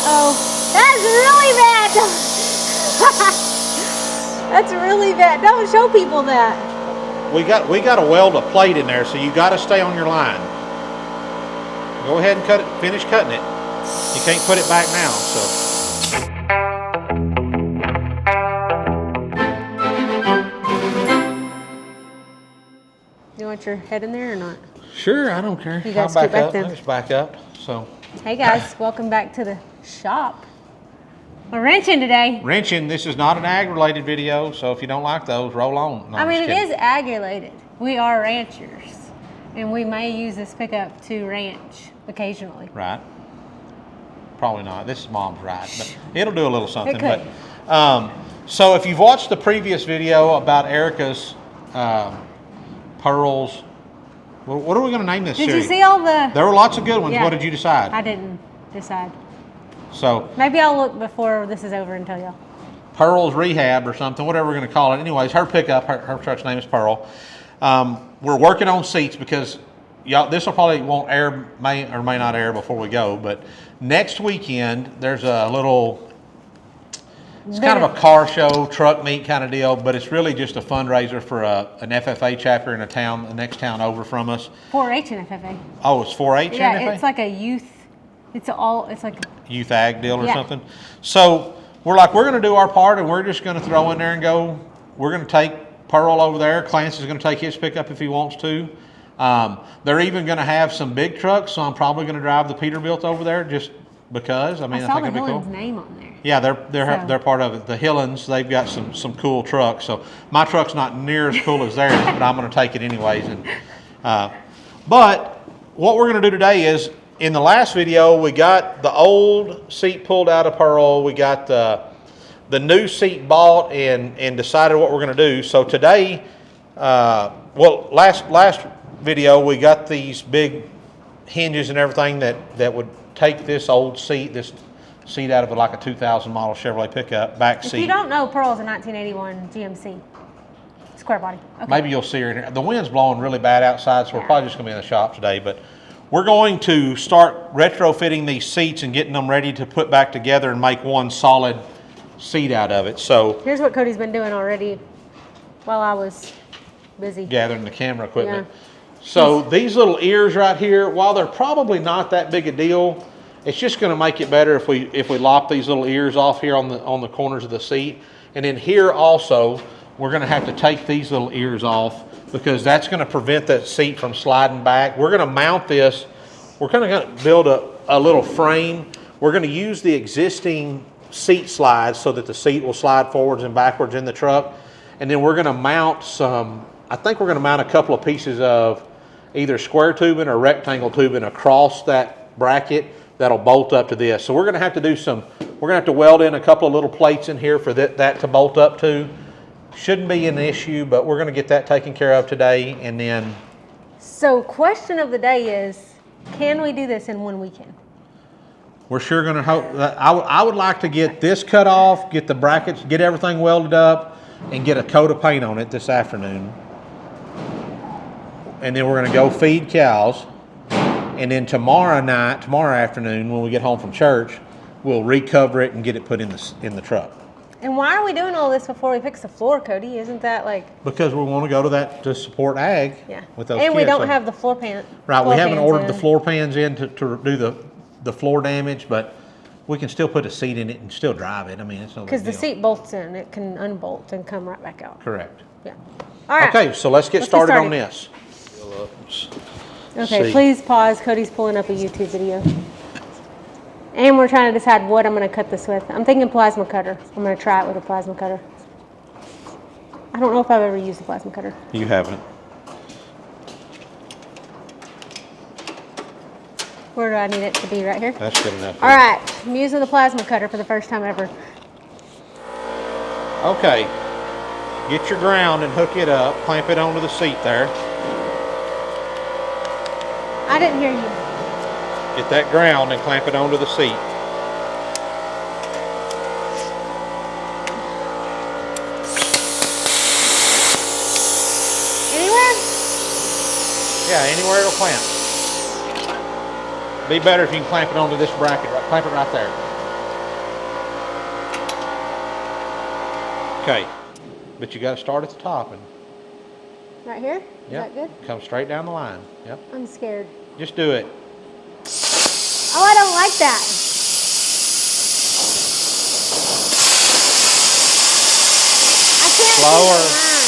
Uh-oh. That's really bad. That's really bad. Don't show people that. We got to weld a plate in there, so you got to stay on your line. Go ahead and cut it. Finish cutting it. You can't put it back now. So. You want your head in there or not? Sure, I don't care. You guys I'll back back up. then. Let's back up. So. Hey guys, welcome back to the shop. We're wrenching today. Wrenching. This is not an ag-related video, so if you don't like those, roll on. No, I mean, I'm it just is ag-related. We are ranchers, and we may use this pickup to ranch occasionally. Right. Probably not. This is Mom's ride, but it'll do a little something. It could. But so if you've watched the previous video about Erika's pearls, what are we going to name this Did series? you see all the? There were lots of good ones. Yeah. What did you decide? I didn't decide. So Maybe I'll look before this is over and tell y'all. Pearl's Rehab or something, whatever we're going to call it. Anyways, her pickup, her truck's name is Pearl. We're working on seats because y'all, this will probably won't air, may or may not air before we go, but next weekend there's a little, it's kind of a car show, truck meet kind of deal, but it's really just a fundraiser for an FFA chapter in a town, the next town over from us. 4-H and FFA. Oh, it's 4-H Yeah, FFA? it's like a youth. It's like youth ag deal or Yeah. something. So we're like, we're going to do our part, and we're just going to throw in there and go. We're going to take Pearl over there. Clancy's going to take his pickup if he wants to. They're even going to have some big trucks, so I'm probably going to drive the Peterbilt over there just because. I mean, I saw think the it'd be cool. Hillen's name on there. Yeah, they're part of it. The Hillens, they've got some cool trucks. So my truck's not near as cool as theirs, but I'm going to take it anyways. And but what we're going to do today is, in the last video, we got the old seat pulled out of Pearl. We got the new seat bought and decided what we're going to do. So today, well, last video, we got these big hinges and everything that would take this old seat, this seat out of like a 2000 model Chevrolet pickup, back seat. If you don't know, Pearl's a 1981 GMC. Square body. Okay. Maybe you'll see her in here. The wind's blowing really bad outside, so we're probably just going to be in the shop today. But we're going to start retrofitting these seats and getting them ready to put back together and make one solid seat out of it. So here's what Cody's been doing already while I was busy gathering the camera equipment. Yeah. So these little ears right here, while they're probably not that big a deal, it's just going to make it better if we lop these little ears off here on the corners of the seat. And then here also, we're going to have to take these little ears off, because that's going to prevent that seat from sliding back. We're going to mount this. We're kind of going to build a little frame. We're going to use the existing seat slides so that the seat will slide forwards and backwards in the truck. And then we're going to mount I think we're going to mount a couple of pieces of either square tubing or rectangle tubing across that bracket that'll bolt up to this. So we're going to have to we're going to have to weld in a couple of little plates in here for that to bolt up to. Shouldn't be an issue, but we're going to get that taken care of today. And then, So question of the day is, can we do this in one weekend? we're sure going to hope that I would like to get this cut off, get the brackets, get everything welded up, and get a coat of paint on it this afternoon. And then we're going to go feed cows. And then tomorrow afternoon, when we get home from church, we'll recover it and get it put in the truck. And why are we doing all this before we fix the floor, Cody? Isn't that like... Because we want to go to that to support ag. Yeah. With those and we kids. don't So- have the floor pan. Right, we floor haven't pans ordered the in. floor pans in to do the floor damage, but we can still put a seat in it and still drive it. I mean, it's no big deal. Because the seat bolts in, it can unbolt and come right back out. Correct. Yeah. All right. Okay, so let's get started on this. Okay, See. please pause. Cody's pulling up a YouTube video. And we're trying to decide what I'm going to cut this with. I'm thinking plasma cutter. I'm going to try it with a plasma cutter. I don't know if I've ever used a plasma cutter. You haven't. Where do I need it to be? Right here? That's good enough. All right. I'm using the plasma cutter for the first time ever. Okay. Get your ground and hook it up. Clamp it onto the seat there. I didn't hear you. Get that ground and clamp it onto the seat. Anywhere? Yeah, anywhere it'll clamp. Be better if you can clamp it onto this bracket. Clamp it right there. Okay, but you got to start at the top and Right here? Is yep, that good? come straight down the line. Yep. I'm scared. Just do it. Oh, I don't like that. I can't Slower. see the line.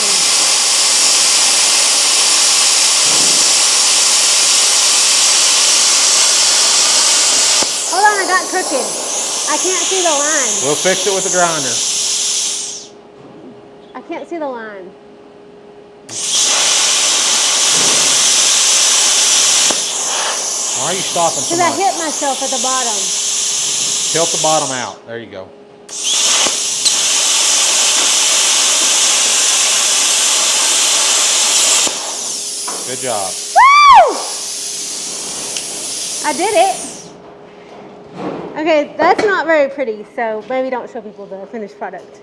Hold on, I got crooked. I can't see the line. We'll fix it with the grinder. I can't see the line. Why are you stopping so Because I much? hit myself at the bottom. Tilt the bottom out. There you go. Good job. Woo! I did it. Okay, that's not very pretty, so maybe don't show people the finished product.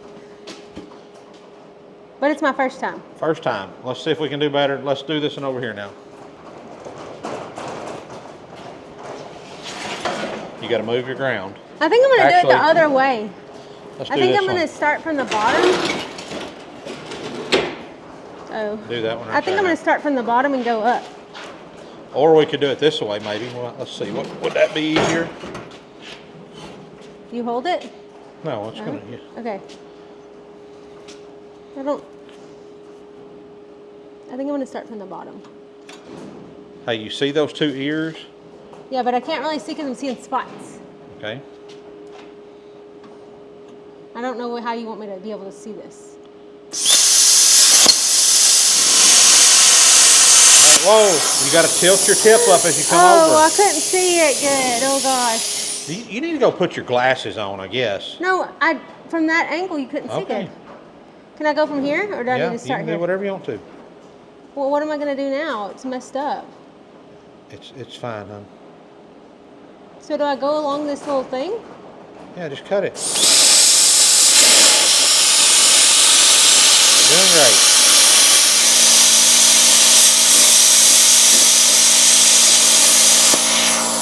But it's my first time. First time. Let's see if we can do better. Let's do this one over here now. You got to move your ground. I think I'm going to do it the Actually, other way. Let's I do think this I'm going one. to start from the bottom. Oh. Do that one right I think there I'm going now. to start from the bottom and go up. Or we could do it this way, maybe. Well, let's see. What would that be easier? You hold it? No, it's No? gonna. Yeah. Okay. I think I'm going to start from the bottom. Hey, you see those two ears? Yeah, but I can't really see because I'm seeing spots. Okay. I don't know how you want me to be able to see this. All right, whoa! You got to tilt your tip up as you come Oh, I over. couldn't see it good. Oh gosh. You need to go put your glasses on, I guess. No, from that angle you couldn't see Okay. good. Can I go from here, or do I Yeah, need to you start can here? do whatever you want to. Well, what am I going to do now? It's messed up. It's fine, hon. So do I go along this little thing? Yeah, just cut it. Doing great.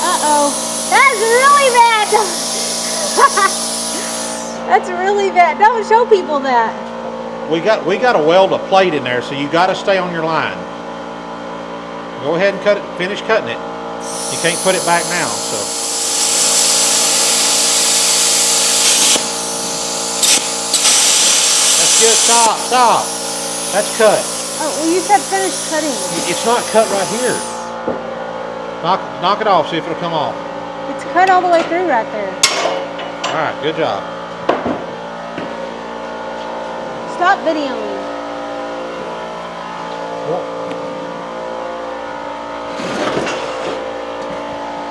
Uh-oh. That's really bad. That's really bad. Don't show people that. We got to weld a plate in there, so you got to stay on your line. Go ahead and cut it. Finish cutting it. You can't put it back now, so. That's good. Stop. That's cut. Oh, well, you said finish cutting it. It's not cut right here. Knock it off. See if it'll come off. It's cut all the way through right there. All right. Good job. Stop videoing.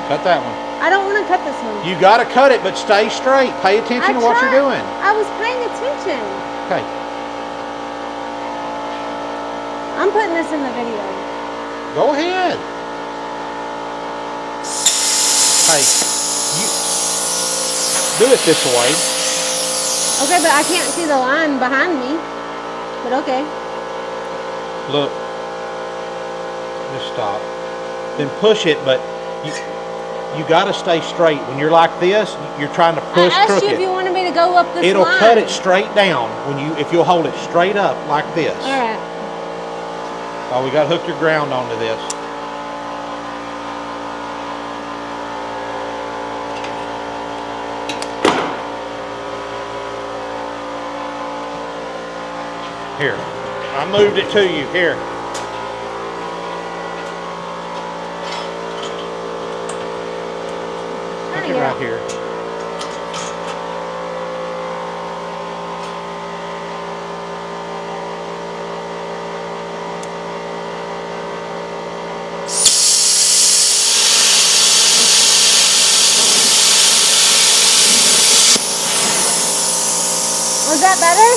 Cut that one. I don't want to cut this one. You got to cut it, but stay straight. Pay attention to what you're doing. I was paying attention. Okay. I'm putting this in the video. Go ahead. Hey, you do it this way. Okay, but I can't see the line behind me. But okay. Look. Just stop. Then push it, but you got to stay straight. When you're like this, you're trying to push I asked crooked. you if you wanted me to go up this It'll line. cut it straight down if you'll hold it straight up like this. All right. Oh, we got to hook your ground onto this. Here, I moved it to you. Here. Hook it right here. Was that better?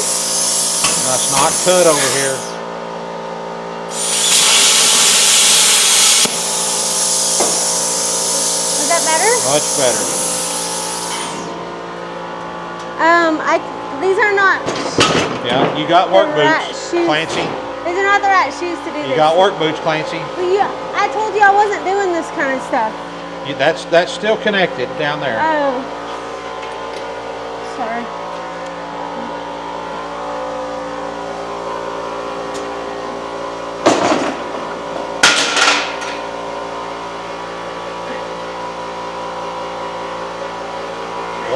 That's not cut over here. Was that better? Much better. These are not. Yeah, you got work The right boots, shoes. Clancy. These are not the right shoes to do this. You got work boots, Clancy. Well, I told you I wasn't doing this kind of stuff. That's still connected down there. Oh. Sorry.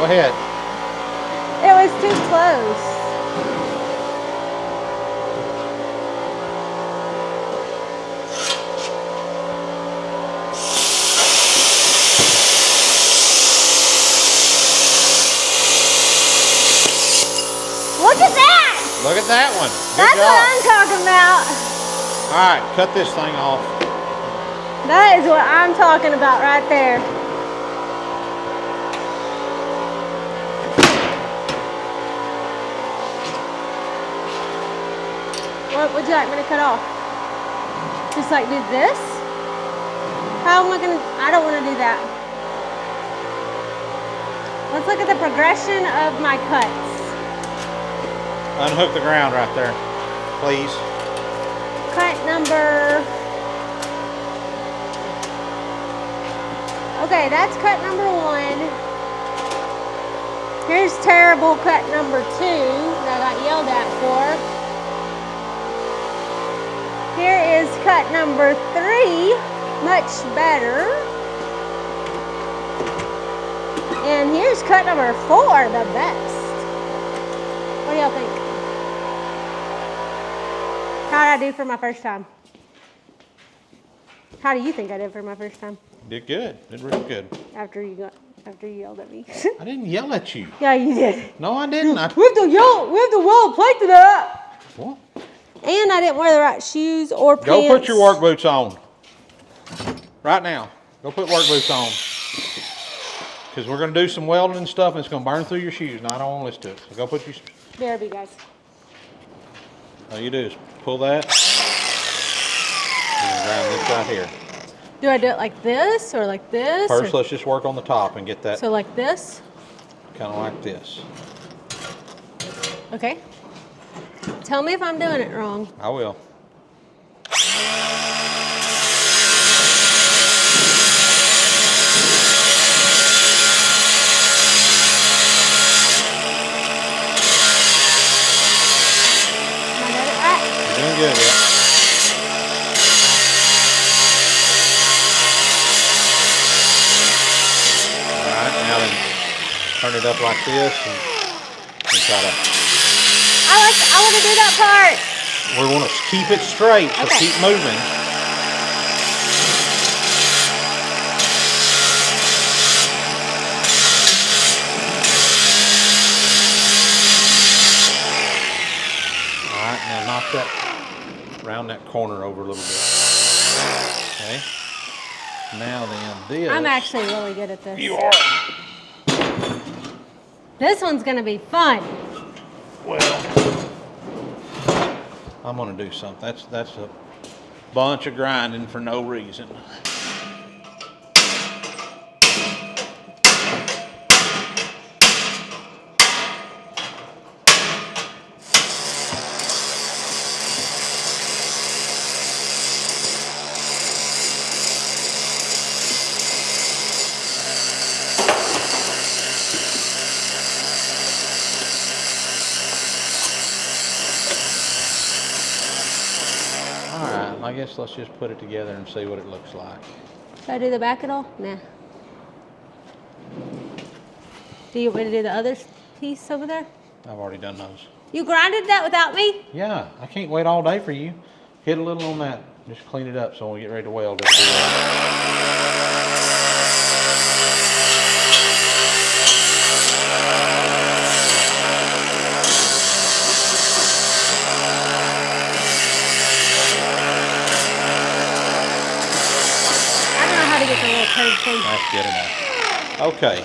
ahead. It was too close. Look at that! Look at that one. Good That's job. what I'm talking about. All right, cut this thing off. That is what I'm talking about right there. What would you like me to cut off? Just like do this? How am I gonna, I don't wanna do that. Let's look at the progression of my cuts. Unhook the ground right there, please. Cut number, okay, that's cut number 1. Here's terrible cut number 2 that I got yelled at for. Here is cut number 3, much better. And here's cut number 4, the best. What do y'all think? How did I do for my first time? How do you think I did for my first time? Did good. Did really good. After you yelled at me. I didn't yell at you. Yeah, you did. No, I didn't. We have to weld plate to that. What? And I didn't wear the right shoes or pants. Go put your work boots on. Right now. Go put work boots on. Because we're going to do some welding and stuff and it's going to burn through your shoes. And I don't want to listen to it. So go put your... BRB, guys. All you do is pull that. And grind this right here. Do I do it like this or like this? First, or? let's just work on the top and get that So like this? kind of like this. Okay. Tell me if I'm doing it wrong. I will. Am I doing it right? You're doing good, yeah. Turn it up like this and try to... I want to do that part. We want to keep it straight, so Okay. keep moving. All right, now knock that, round that corner over a little bit. Okay. Now then, this... I'm actually really good at this. You are. This one's going to be fun. Well, I'm gonna do something. That's a bunch of grinding for no reason. I guess let's just put it together and see what it looks like. Should I do the back at all? Nah. Do you want me to do the other piece over there? I've already done those. You grinded that without me? Yeah, I can't wait all day for you. Hit a little on that. Just clean it up so when we get ready to weld it'll be right. That's good enough. Okay.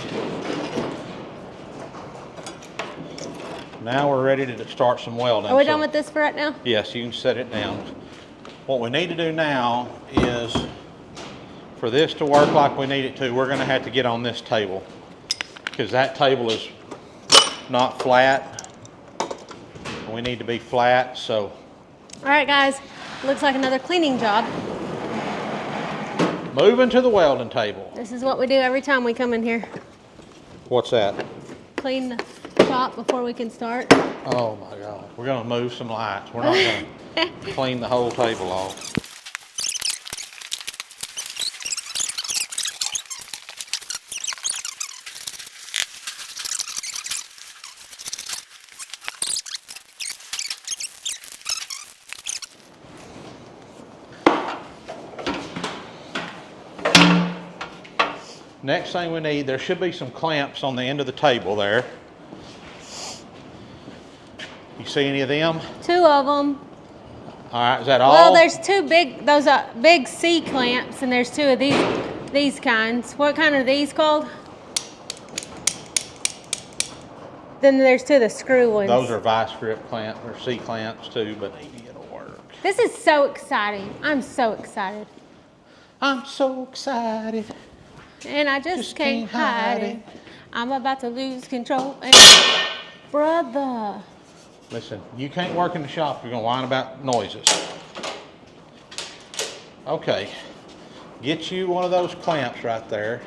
Now we're ready to start some welding. Are we done with this for right now? Yes, you can set it down. What we need to do now is, for this to work like we need it to, we're going to have to get on this table. Because that table is not flat. We need to be flat, so. All right, guys. Looks like another cleaning job. Moving to the welding table. This is what we do every time we come in here. What's that? Clean the shop before we can start. Oh my God. We're going to move some lights. We're not going to clean the whole table off. Next thing we need, there should be some clamps on the end of the table there. You see any of them? 2 of them. All right, is that all? Well, there's 2 big, those are big C clamps, and there's 2 of these kinds. What kind are these called? Then there's 2 of the screw ones. Those are vice grip clamps, or C clamps too, but maybe it'll work. This is so exciting. I'm so excited. I'm so excited. And I just can't hide it. I'm about to lose control. And brother. Listen, you can't work in the shop. You're gonna whine about noises. Okay, get you one of those clamps right there.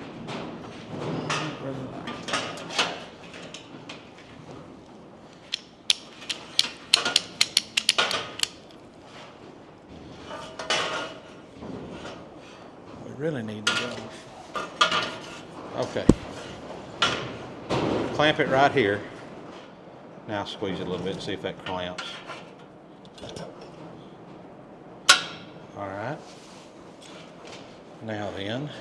We really need to go. Okay. Clamp it right here. Now squeeze it a little bit and see if that clamps. All right. Now then.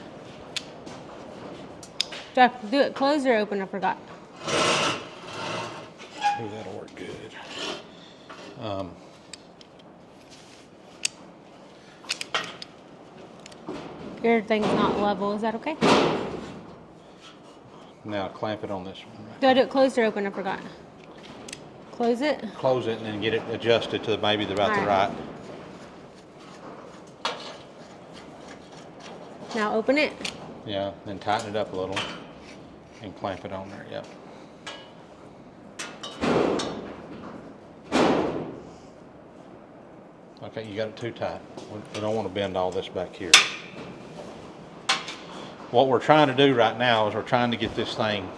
Do I have to do it closed or open? I forgot. Ooh, that'll work good. Your thing's not level. Is that okay? Now clamp it on this one. Right. Do I do it closed or open? I forgot. Close it. Close it and then get it adjusted to maybe about the right. Now open it. Yeah, then tighten it up a little and clamp it on there. Yep. Okay, you got it too tight. We don't want to bend all this back here. What we're trying to do right now is we're trying to get this thing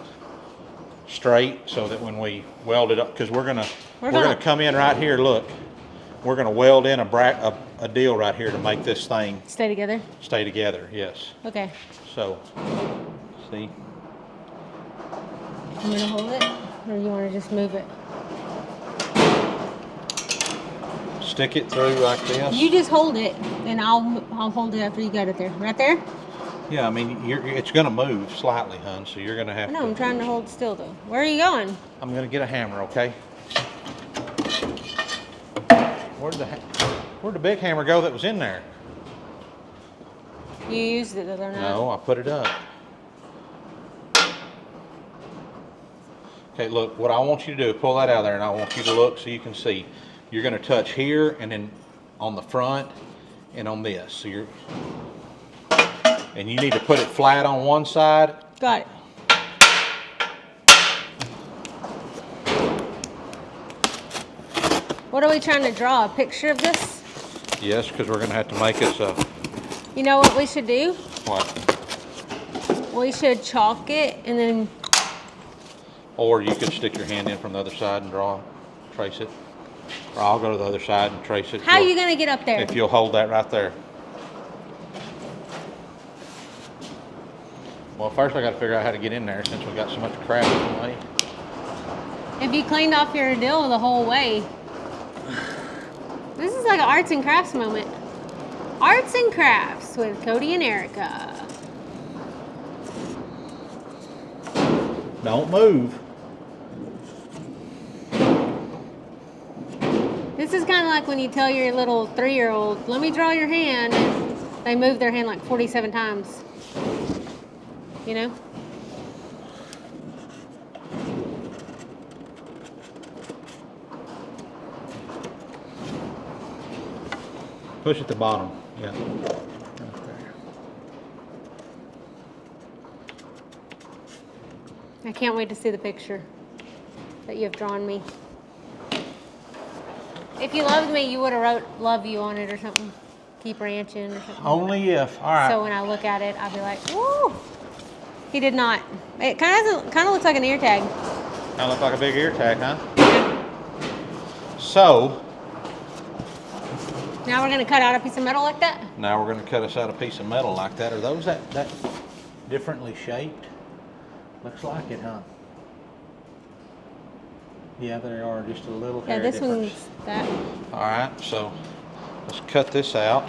straight so that when we weld it up, because we're gonna come in right here. Look, we're gonna weld in a deal right here to make this thing Stay together. stay together. Yes. Okay. So, see. You want to hold it, or you want to just move it? Stick it through like this. You just hold it, and I'll hold it after you got it there. Right there? Yeah, I mean, it's going to move slightly, hun, so you're going to have No, to... I'm trying to hold still, though. Where are you going? I'm going to get a hammer, okay? Where'd the big hammer go that was in there? You used it the other night. No, I put it up. Okay, look, what I want you to do, pull that out of there, and I want you to look so you can see. You're going to touch here, and then on the front, and on this. So you're... And you need to put it flat on one side. Got it. What are we trying to draw? A picture of this? Yes, because we're going to have to make us a... You know what we should do? What? We should chalk it and then... Or you could stick your hand in from the other side and trace it. Or I'll go to the other side and trace it. How are you going to get up there? If you'll hold that right there. Well, first I got to figure out how to get in there since we got so much crap in the way. If you cleaned off your deal the whole way. This is like an arts and crafts moment. Arts and crafts with Cody and Erika. Don't move. This is kind of like when you tell your little 3-year-old, let me draw your hand, and they move their hand like 47 times. You know? Push at the bottom. Yeah. Right there. I can't wait to see the picture that you have drawn me. If you loved me, you would have wrote love you on it or something. Keep ranching or something. Only if. All right. So when I look at it, I'll be like, woo! He did not. It kind of looks like an ear tag. Kind of look like a big ear tag, huh? So. Now we're going to cut out a piece of metal like that? Now we're going to cut us out a piece of metal like that. Are those that differently shaped? Looks like it, huh? Yeah, they are just a little hair Yeah, this difference. one's that. All right, so let's cut this out.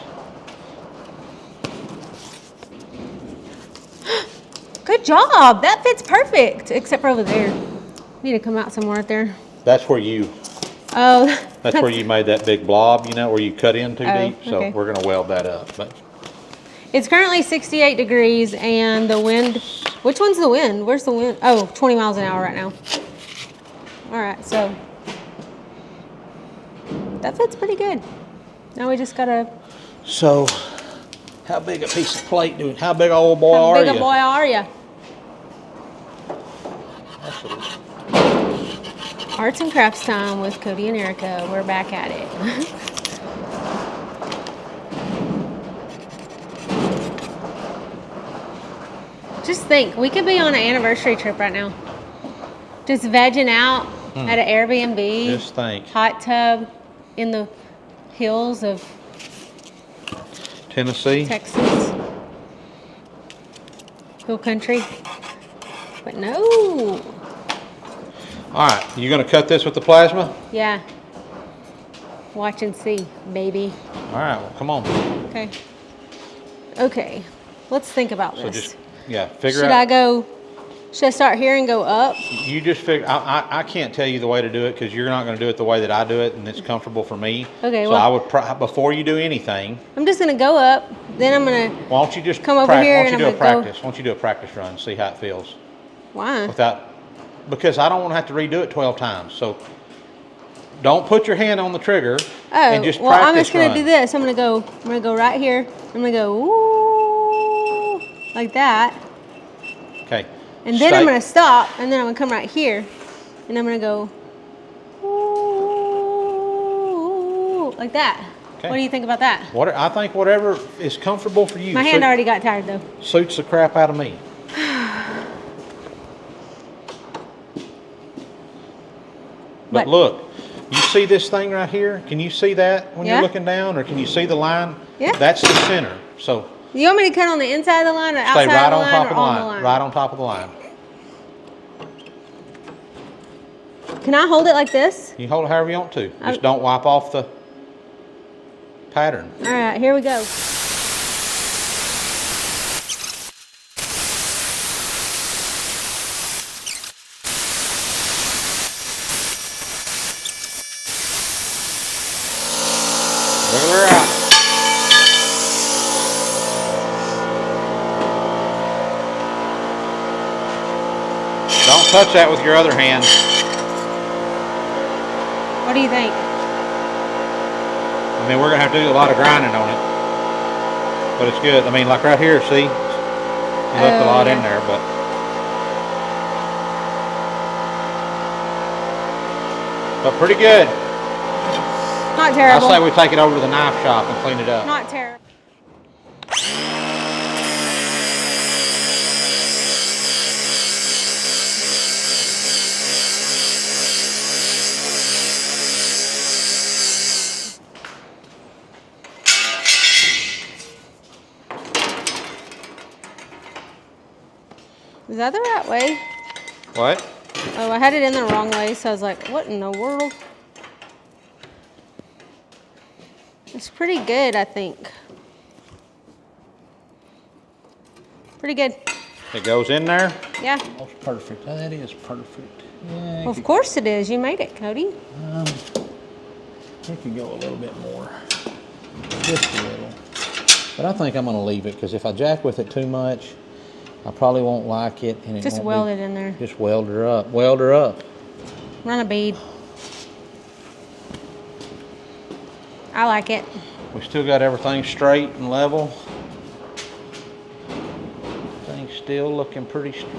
Good job. That fits perfect, except for over there. Need to come out some more right there. That's where you, Oh. that's where you made that big blob, you know, where you cut in too deep. So okay. we're gonna weld that up. But It's currently 68 degrees and the wind, which one's the wind? Where's the wind? Oh, 20 miles an hour right now. All right, so that fits pretty good. Now we just gotta. so, how big a piece of plate do? How big a old boy are you? How big a boy are you? Arts and crafts time with Cody and Erika. We're back at it. Just think, we could be on an anniversary trip right now. Just vegging out at an Airbnb. Just think. Hot tub in the hills of Tennessee. Texas. Hill country. But no. All right, you gonna cut this with the plasma? Yeah. Watch and see, baby. All right, well, come on. Okay. Okay. Let's think about this. So just, yeah, figure Should out. should I start here and go up? You just figure. I can't tell you the way to do it because you're not going to do it the way that I do it, and it's comfortable for me. Okay. So Well, I would before you do anything. I'm just gonna go up. Then I'm gonna. Why don't you just come over here Why don't and you do I'm a gonna go- practice? Why don't you do a practice run? See how it feels Why? because I don't want to have to redo it 12 times. So don't put your hand on the trigger and just well, practice I'm just gonna run. do this. I'm gonna go right here. I'm gonna go ooh, like that. Okay. And then I'm gonna stop, and then I'm gonna come right here, and I'm gonna go ooh, like that. Okay. What do you think about that? I think whatever is comfortable for you. My hand already got tired though. Suits the crap out of me. But look, you see this thing right here? Can you see that when you're looking down, or can you see the line? Yeah. That's the center. So You want me to cut on the inside of the line, or stay outside right of the on line, top or of the on line. the line? Right on top of the line. Can I hold it like this? You hold it however you want to. Just don't wipe off the pattern. All right, here we go. Wiggle her out. Don't touch that with your other hand. What do you think? I mean, we're gonna have to do a lot of grinding on it, but it's good. I mean, like right here, see, you left a lot in there, but pretty good. Not terrible. I say we take it over to the knife shop and clean it up. Not terrible. Is that the right way? What? Oh, I had it in the wrong way, so I was like, what in the world? It's pretty good, I think. Pretty good. It goes in there? Yeah. That's perfect. That is perfect. Yeah, Well, of course it is. You made it, Cody. it could go a little bit more. Just a little. But I think I'm going to leave it because if I jack with it too much, I probably won't like it. And it Just won't weld be, it in there. Just weld her up. Weld her up. Run a bead. I like it. We still got everything straight and level. Things still looking pretty straight.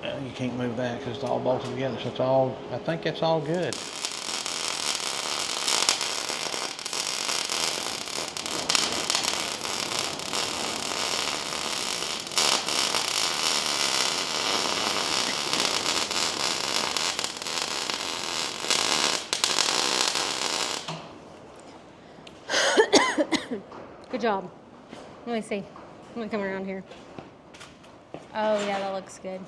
You can't move that because it's all bolted together. So it's all, I think that's all good. Good job. Let me see. I'm gonna come around here. Oh yeah, that looks good.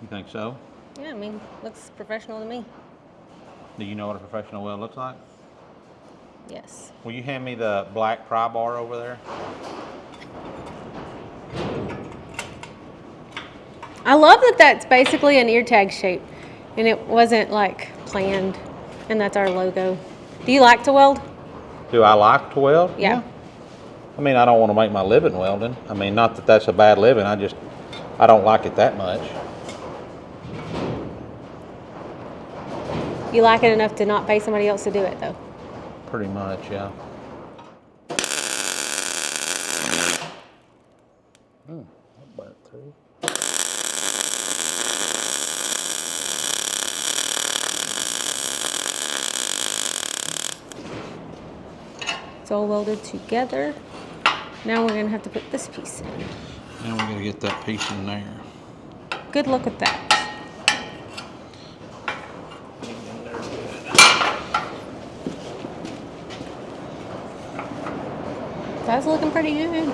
You think so? Yeah, I mean, looks professional to me. Do you know what a professional weld looks like? Yes. Will you hand me the black pry bar over there? I love that that's basically an ear tag shape, and it wasn't like planned, and that's our logo. Do you like to weld? Do I like to weld? Yeah. I mean, I don't want to make my living welding. I mean, not that that's a bad living. I don't like it that much. You like it enough to not pay somebody else to do it, though. Pretty much, yeah. That burnt through. It's all welded together. Now we're gonna have to put this piece in. Now we gotta get that piece in there. Good luck with that. That's looking pretty good.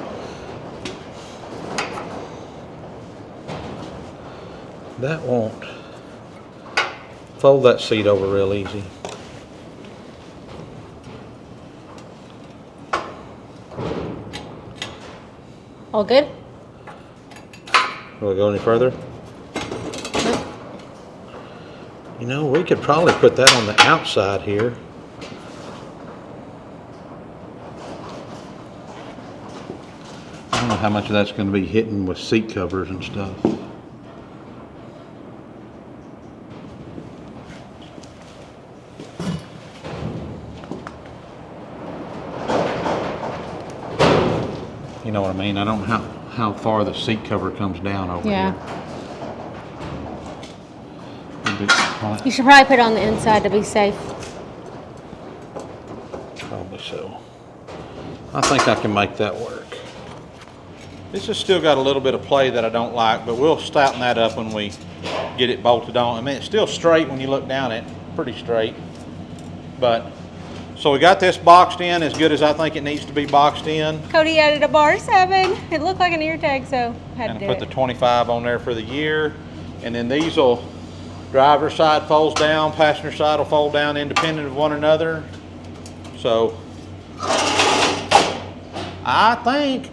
That won't. Fold that seat over real easy. All good? Will we go any further? Nope. You know, we could probably put that on the outside here. I don't know how much of that's going to be hitting with seat covers and stuff. You know what I mean? I don't know how far the seat cover comes down over Yeah. here. You should probably put it on the inside to be safe. Probably so. I think I can make that work. This has still got a little bit of play that I don't like, but we'll stouten that up when we get it bolted on. I mean, it's still straight when you look down it, pretty straight. But, so we got this boxed in as good as I think it needs to be boxed in. Cody added a bar 7. It looked like an ear tag, so had And to I do put it. the 25 on there for the year. And then these will, driver's side folds down, passenger side will fold down independent of one another. So, I think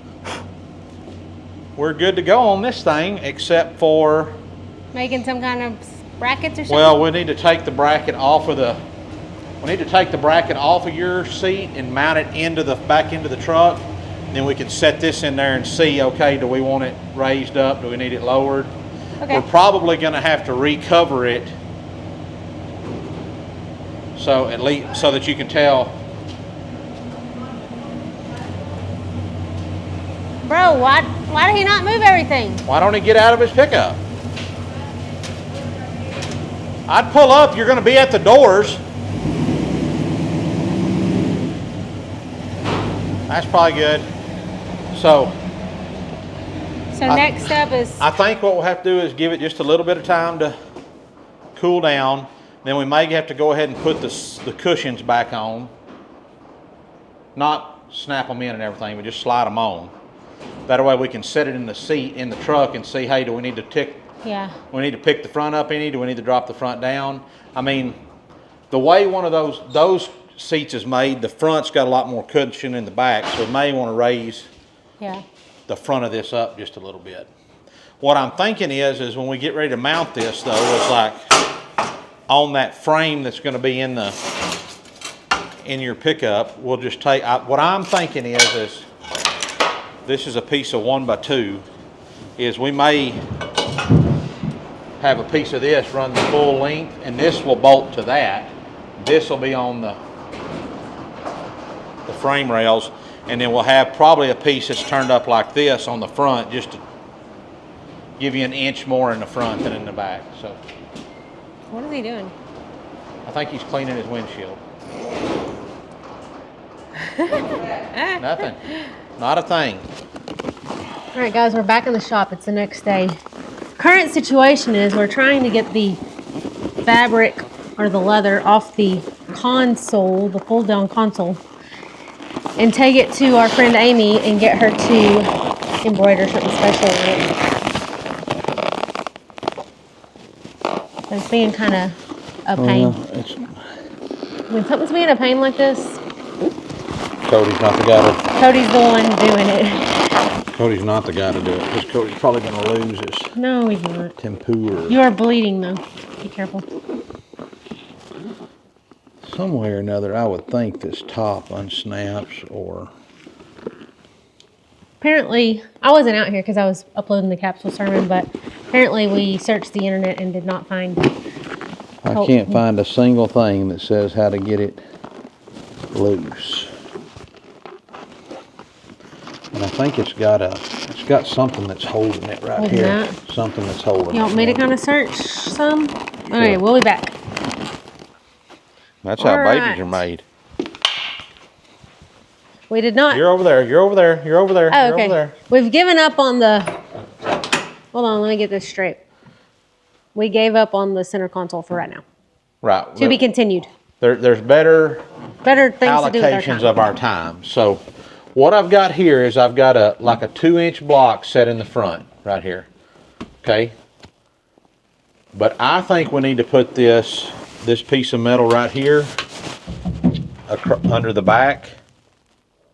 we're good to go on this thing, except for, Making some kind of brackets or something? well, we need to take the bracket off of your seat and mount it back into the truck. Then we can set this in there and see, okay, do we want it raised up? Do we need it lowered? Okay. We're probably gonna have to recover it so at least so that you can tell. Bro, why did he not move everything? Why don't he get out of his pickup? I'd pull up, you're gonna be at the doors. That's probably good. So Next step is, I think what we'll have to do is give it just a little bit of time to cool down. Then we may have to go ahead and put the cushions back on. Not snap them in and everything, but just slide them on. That way we can set it in the seat in the truck and see, hey, do we need to pick the front up any? Do we need to drop the front down? I mean, the way one of those seats is made, the front's got a lot more cushion in the back, so we may want to raise the front of this up just a little bit. What I'm thinking is when we get ready to mount this, though, it's like on that frame that's going to be in your pickup, we'll just take. What I'm thinking is this is a piece of 1x2. Is we may have a piece of this run the full length, and this will bolt to that. This will be on the frame rails, and then we'll have probably a piece that's turned up like this on the front, just to give you an inch more in the front than in the back. So, what is he doing? I think he's cleaning his windshield. Nothing. Not a thing. All right, guys, we're back in the shop. It's the next day. Current situation is we're trying to get the fabric or the leather off the console, the fold-down console, and take it to our friend Amy and get her to embroider something special on it. So it's being kind of a pain. When something's being a pain like this, Cody's not the guy. Cody's the one doing it. Cody's not the guy to do it because Cody's probably going to lose his No, he's not. temperature. You are bleeding, though. Be careful. Some way or another, I would think this top unsnaps or... Apparently, I wasn't out here because I was uploading the capsule sermon, but apparently we searched the internet and did not find... I can't find a single thing that says how to get it loose. And I think it's got something that's holding it right here. That. Something that's holding it. You want me to kind of search some? Okay, we'll be back. That's how babies are made. We did not. You're over there. You're over there. You're over there. Oh, You're okay. over there. We've given up on the... Hold on, let me get this straight. We gave up on the center console for right now. Right. To be continued. There's better things to do with our allocations time. of our time. So what I've got here is I've got a 2-inch block set in the front right here. Okay. But I think we need to put this piece of metal right here under the back.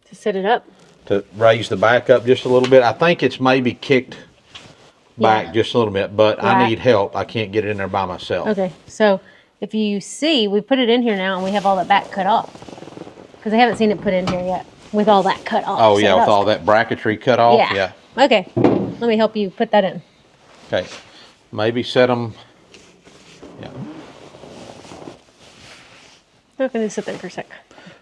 To set it up? To raise the back up just a little bit. I think it's maybe kicked back just a little bit, but I need help. I can't get it in there by myself. Okay, so if you see, we put it in here now and we have all that back cut off. Because I haven't seen it put in here yet with all that cut off. Oh, so yeah, with all that bracketry cut off? Yeah. Okay, let me help you put that in. Okay, maybe set them... Yeah. I'm going to sit there for a sec.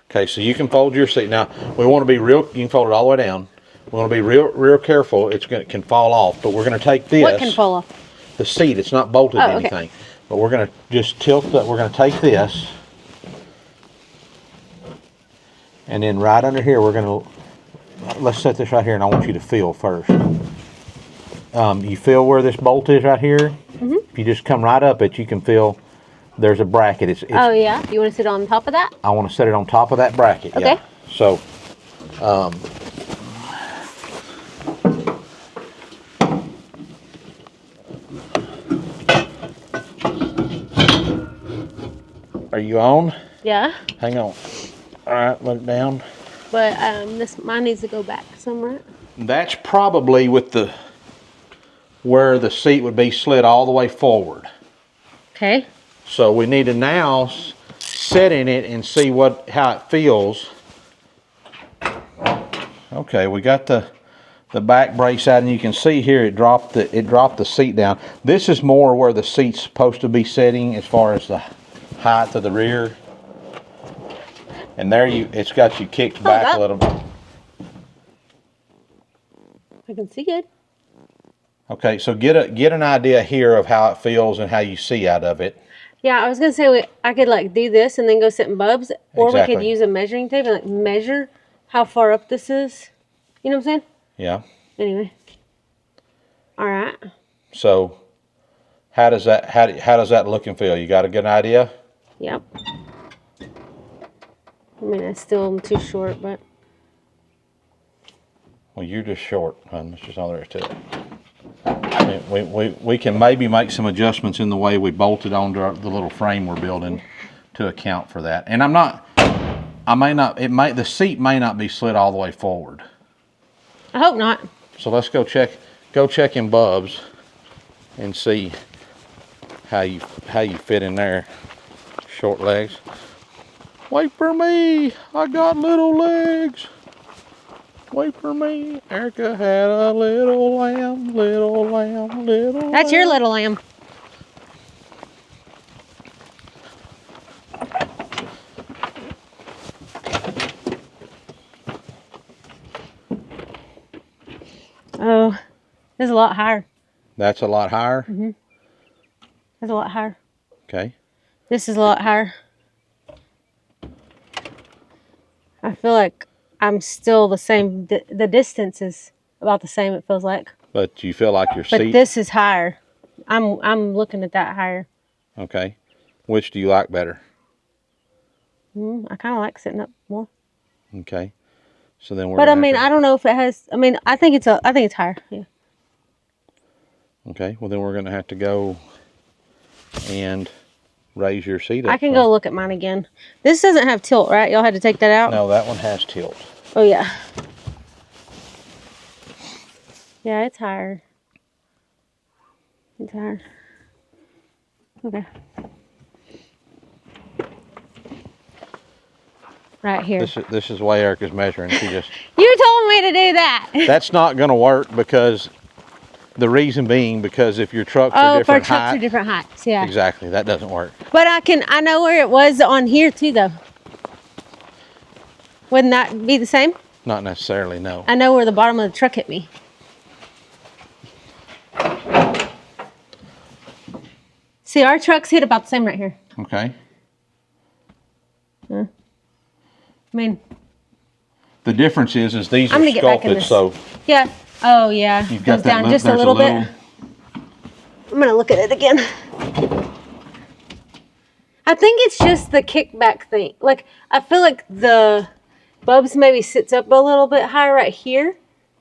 Okay, so you can fold your seat. Now, we want to be real, you can fold it all the way down. We want to be real careful. It can fall off, but we're going to take this. What can fall off? The seat. It's not bolted to anything. But we're going to just tilt that. We're going to take this. And then right under here, we're going to, let's set this right here, and I want you to feel first. You feel where this bolt is right here? Mm-hmm. If you just come right up it, you can feel there's a bracket. Oh, yeah? You want to sit on top of that? I want to set it on top of that bracket. Okay. Yeah. So, are you on? Yeah. Hang on. All right, let it down. But mine needs to go back somewhere. That's probably with where the seat would be slid all the way forward. Okay. So we need to now set in it and see how it feels. Okay, we got the back brace out, and you can see here it dropped the seat down. This is more where the seat's supposed to be sitting as far as the height of the rear. And there it's got you kicked back a little bit. I can see it. Okay, so get an idea here of how it feels and how you see out of it. Yeah, I was gonna say I could do this and then go sit in Bub's, or we could use a measuring tape and measure how far up this is. You know what I'm saying? Yeah. Anyway. All right. So, how does that look and feel? You got a good idea? Yep. I mean, I still am too short, but. Well, you're just short, hon. That's just all there is to it. I mean, we can maybe make some adjustments in the way we bolted onto the little frame we're building to account for that. And the seat may not be slid all the way forward. I hope not. So let's go check in Bub's and see how you fit in there. Short legs. Wait for me. I got little legs. Wait for me. Erika had a little lamb, little lamb, little lamb. That's your little lamb. Oh, this is a lot higher. That's a lot higher? Mm-hmm. That's a lot higher. Okay. This is a lot higher. I feel like I'm still the same. The distance is about the same, it feels like. But you feel like your seat... But this is higher. I'm looking at that higher. Okay. Which do you like better? I kind of like sitting up more. Okay. So then we're... But I mean, I don't know if it has... I mean, I think it's higher. Yeah. Okay. Well, then we're going to have to go and raise your seat up. I can go look at mine again. This doesn't have tilt, right? Y'all had to take that out? No, that one has tilt. Oh, yeah. Yeah, it's higher. It's higher. Okay. Right here. This is the way Erica's measuring. She just. You told me to do that. That's not going to work because the reason being because if your trucks are different trucks height, are different heights. Yeah. exactly, that doesn't work. But I know where it was on here too, though. Wouldn't that be the same? Not necessarily, no. I know where the bottom of the truck hit me. See, our trucks hit about the same right here. Okay. I mean, the difference is these I'm are gonna get back in sculpted, this. so Yeah. Oh, yeah. you've got Goes that down just a little bit. I'm gonna look at it again. I think it's just the kickback thing. Like, I feel like the Bubs maybe sits up a little bit higher right here.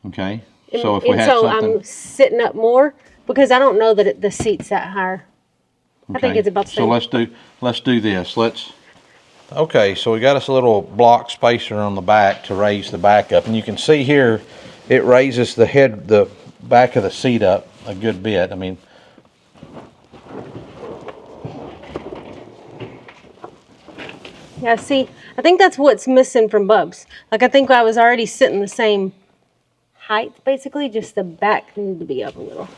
Okay. So if we And had so something, I'm sitting up more because I don't know that the seat's that higher. I think okay. it's about the same. So let's do this. Okay, so we got us a little block spacer on the back to raise the back up, and you can see here it raises the back of the seat up a good bit. I mean, Yeah, see, I think that's what's missing from Bubs. Like, I think I was already sitting the same height, basically, just the back needed to be up a little.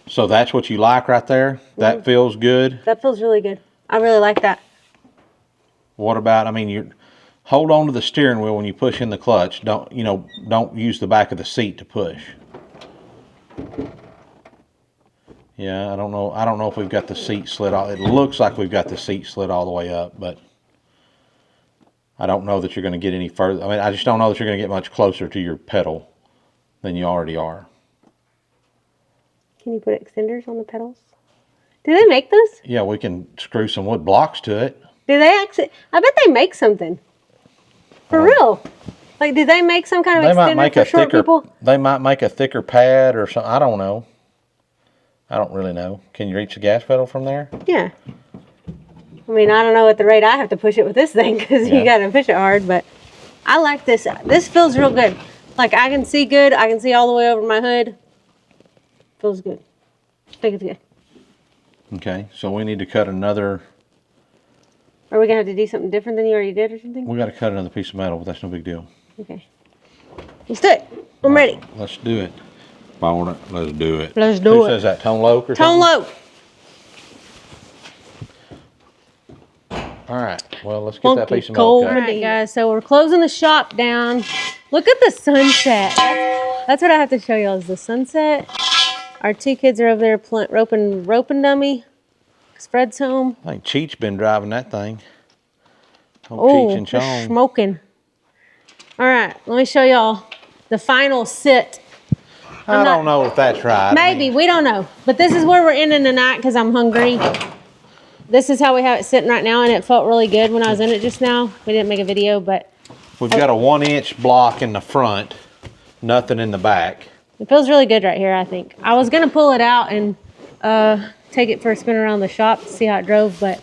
so that's what you like right there? That feels good? That feels really good. I really like that. What about, I mean, you hold on to the steering wheel when you push in the clutch. Don't use the back of the seat to push. Yeah, I don't know if we've got the seat slid all. It looks like we've got the seat slid all the way up, but I don't know that you're going to get any further. I mean, I just don't know that you're going to get much closer to your pedal than you already are. Can you put extenders on the pedals? Do they make those? Yeah, we can screw some wood blocks to it. Do they actually? I bet they make something. For real. Like, did they make some kind of They might extender make for a short thicker. people? They might make a thicker pad or something. I don't know. I don't really know. Can you reach the gas pedal from there? Yeah. I mean, I don't know at the rate I have to push it with this thing because Yeah. you got to push it hard, but I like this. This feels real good. Like, I can see good. I can see all the way over my hood. Feels good. I think it's good. Okay, so we need to cut another. Are we going to have to do something different than you already did or something? We got to cut another piece of metal, but that's no big deal. Okay. Let's do it. I'm ready. Let's do it. Let's do it. Let's do Who it. says that? Tone Loc or Tone something? low. All right. Well, let's get that piece of metal Cold. cut. All right, guys. So we're closing the shop down. Look at the sunset. That's what I have to show y'all is the sunset. Our two kids are over there roping dummy. Fred's home. I think Cheech's been driving that thing. Oh, Cheech and they're Chong. smoking. All right, let me show y'all the final sit. I don't know if that's right. Maybe, we don't know. But this is where we're ending the night because I'm hungry. This is how we have it sitting right now, and it felt really good when I was in it just now. We didn't make a video, but We've got a 1-inch block in the front, nothing in the back. it feels really good right here, I think. I was going to pull it out and take it for a spin around the shop to see how it drove, but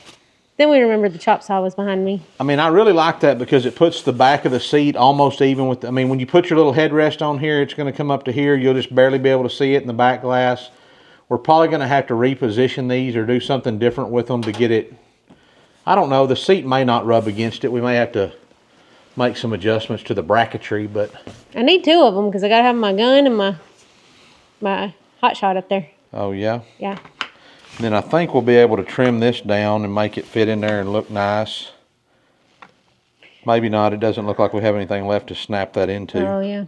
then we remembered the chop saw was behind me. I mean, I really like that because it puts the back of the seat almost even with, I mean, when you put your little headrest on here, it's going to come up to here. You'll just barely be able to see it in the back glass. We're probably going to have to reposition these or do something different with them to get it. I don't know. The seat may not rub against it. We may have to make some adjustments to the bracketry, but. I need two of them because I got to have my gun and my hot shot up there. Oh, yeah? Yeah. Then I think we'll be able to trim this down and make it fit in there and look nice. Maybe not. It doesn't look like we have anything left to snap that into. Oh, yeah.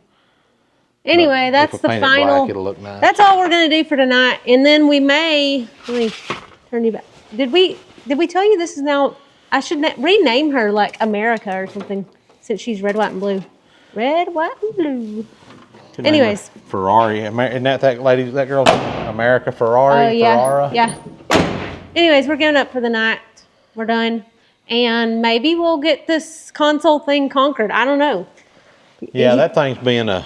Anyway, But that's if the we paint it final. black, it'll look nice. That's all we're going to do for tonight. And then we may, let me turn you back. Did we tell you this is now, I should rename her like America or something since she's red, white, and blue. Red, white, and blue. Could name Anyways. her Ferrari. Isn't that lady, that girl, America Ferrari? Oh, yeah. Ferrara? Yeah. Anyways, we're giving up for the night. We're done. And maybe we'll get this console thing conquered. I don't know. Yeah, that thing's being a.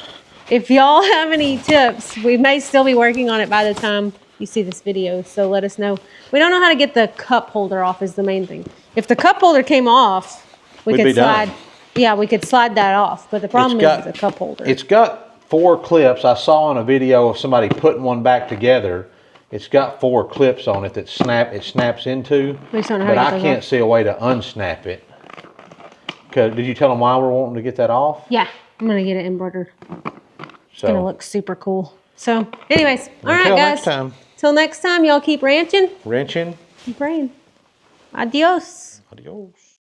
If y'all have any tips, we may still be working on it by the time you see this video. So let us know. We don't know how to get the cup holder off is the main thing. If the cup holder came off, we We'd could be slide. done. Yeah, we could slide that off. But the problem is the cup holder. It's got 4 clips. I saw in a video of somebody putting one back together. It's got 4 clips on it that snaps into, We just don't know how but to get I those can't off. see a way to unsnap it. Did you tell them why we're wanting to get that off? Yeah, I'm gonna get it embroidered. It's So, gonna look super cool. So, anyways, all right, until guys. next time. Till next time, y'all keep ranching. Wrenching. Keep praying. Adios. Adios.